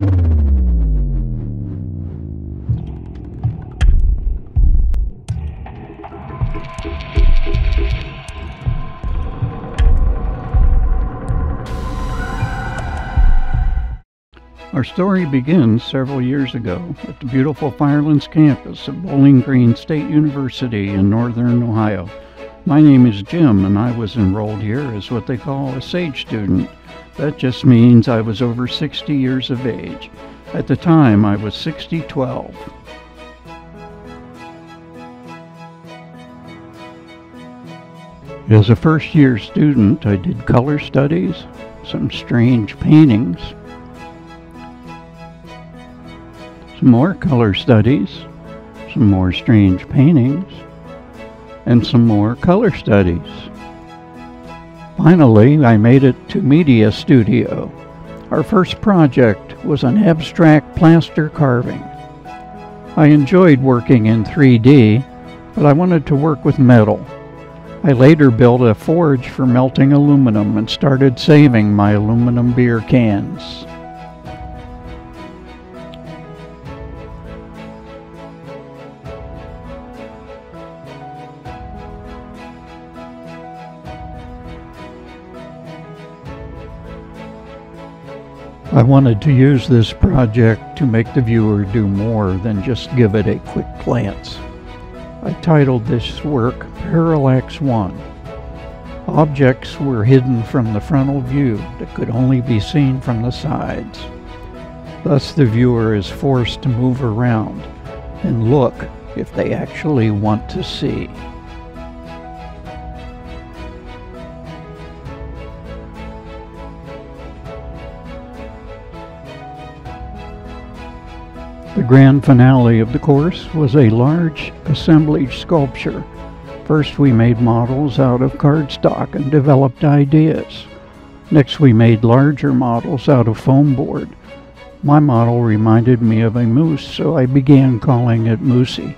Our story begins several years ago at the beautiful Firelands campus of Bowling Green State University in northern Ohio. My name is Jim, and I was enrolled here as what they call a SAGE student. That just means I was over 60 years of age. At the time, I was 60-12. As a first-year student, I did color studies, some strange paintings, some more color studies, some more strange paintings, and some more color studies. Finally, I made it to media studio. Our first project was an abstract plaster carving. I enjoyed working in 3D, but I wanted to work with metal. I later built a forge for melting aluminum and started saving my aluminum beer cans. I wanted to use this project to make the viewer do more than just give it a quick glance. I titled this work Parallax 1. Objects were hidden from the frontal view that could only be seen from the sides. Thus the viewer is forced to move around and look if they actually want to see. The grand finale of the course was a large assemblage sculpture. First we made models out of cardstock and developed ideas. Next we made larger models out of foam board. My model reminded me of a moose, so I began calling it Moosie.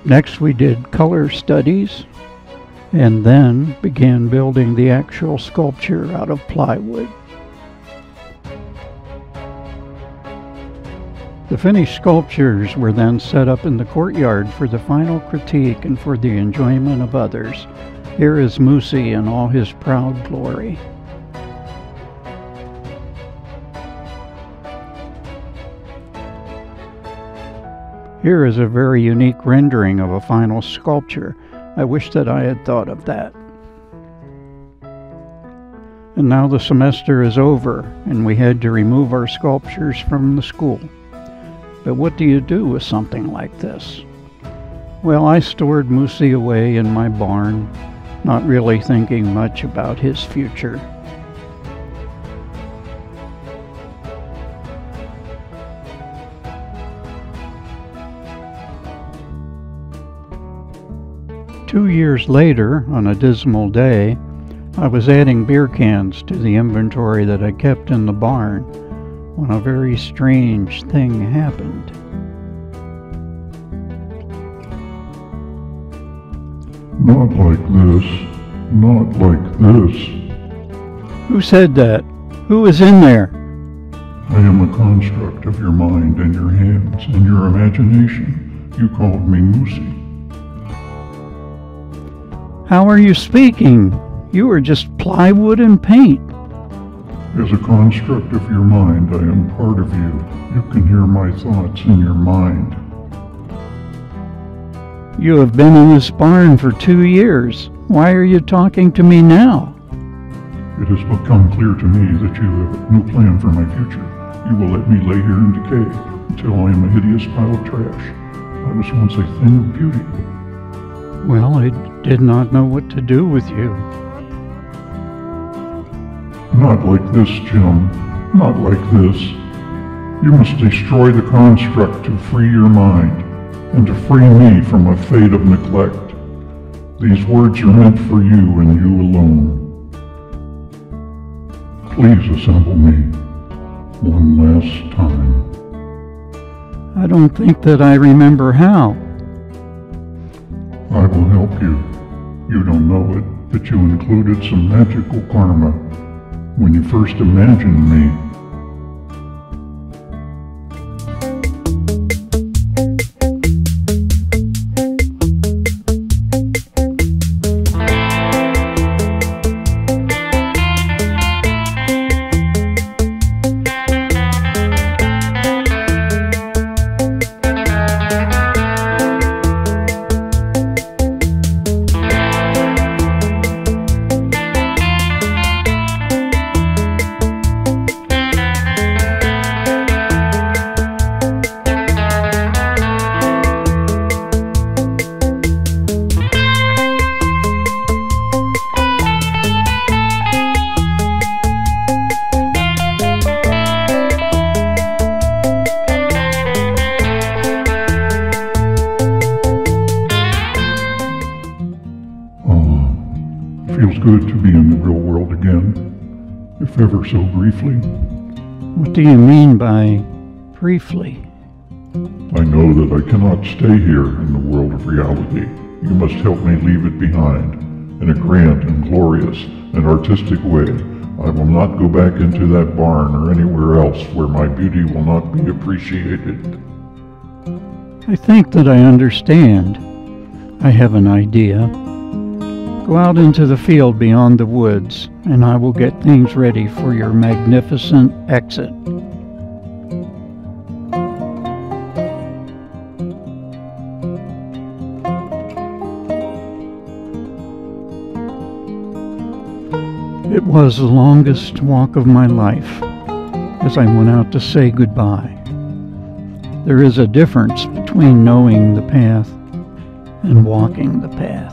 Next we did color studies, and then began building the actual sculpture out of plywood. The finished sculptures were then set up in the courtyard for the final critique and for the enjoyment of others. Here is Moosie in all his proud glory. Here is a very unique rendering of a final sculpture. I wish that I had thought of that. And now the semester is over, and we had to remove our sculptures from the school. But what do you do with something like this? Well, I stored Moosie away in my barn, not really thinking much about his future. Two years later, on a dismal day, I was adding beer cans to the inventory that I kept in the barn when a very strange thing happened. Not like this. Not like this. Who said that? Who is in there? I am a construct of your mind and your hands and your imagination. You called me Moosie. How are you speaking? You are just plywood and paint. As a construct of your mind, I am part of you. You can hear my thoughts in your mind. You have been in this barn for 2 years. Why are you talking to me now? It has become clear to me that you have no plan for my future. You will let me lay here in decay until I am a hideous pile of trash. I was once a thing of beauty. Well, I did not know what to do with you. Not like this, Jim. Not like this. You must destroy the construct to free your mind, and to free me from a fate of neglect. These words are meant for you and you alone. Please assemble me one last time. I don't think that I remember how. I will help you. You don't know it, but you included some magical karma when you first imagined me. good to be in the real world again, if ever so briefly. What do you mean by briefly? I know that I cannot stay here in the world of reality. You must help me leave it behind, in a grand and glorious and artistic way. I will not go back into that barn or anywhere else where my beauty will not be appreciated. I think that I understand. I have an idea. Go out into the field beyond the woods, and I will get things ready for your magnificent exit. It was the longest walk of my life as I went out to say goodbye. There is a difference between knowing the path and walking the path.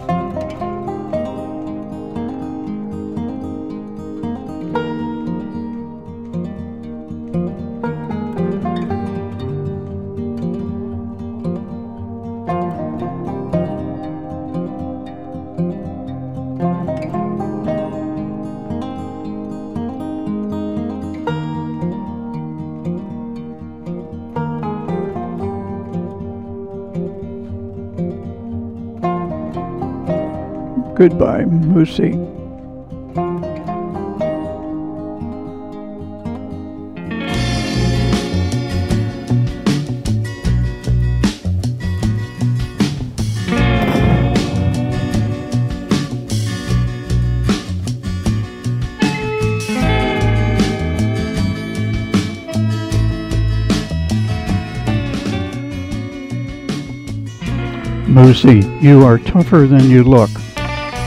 Goodbye, Moosie. Moosie, you are tougher than you look.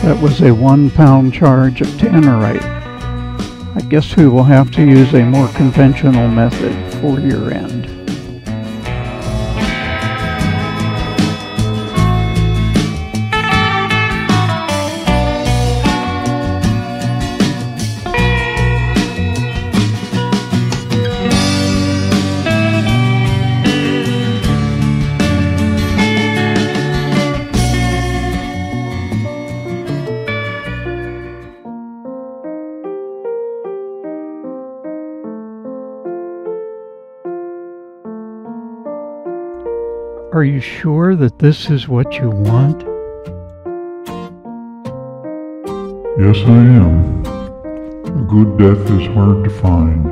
That was a 1-pound charge of Tannerite. I guess we will have to use a more conventional method for your end. Are you sure that this is what you want? Yes, I am. A good death is hard to find.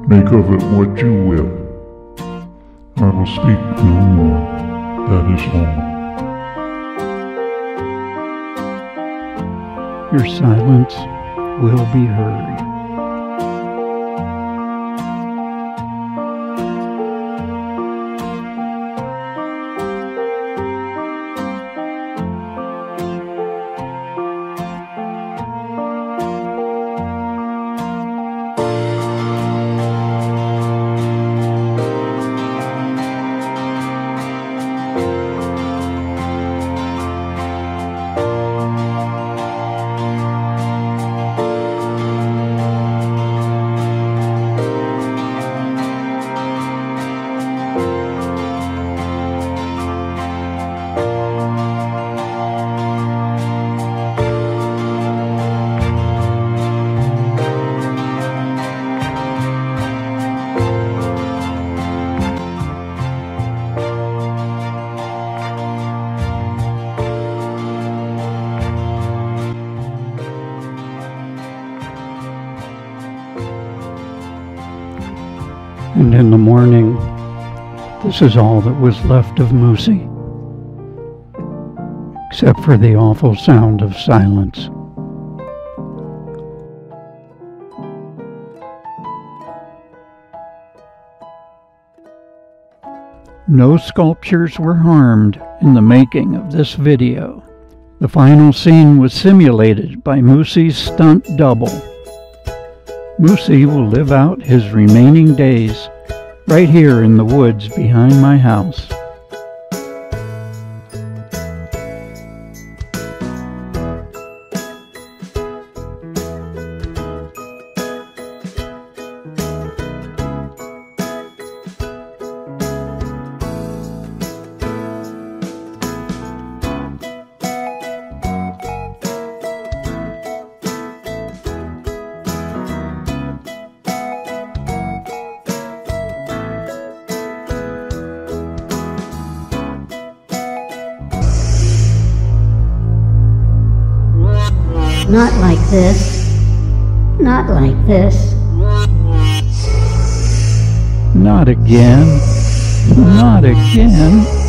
Make of it what you will. I will speak no more. That is all. Your silence will be heard. And in the morning, this is all that was left of Moosie, except for the awful sound of silence. No sculptures were harmed in the making of this video. The final scene was simulated by Moosie's stunt double. Moosie will live out his remaining days right here in the woods behind my house. Not like this. Not like this. Not again. Not again.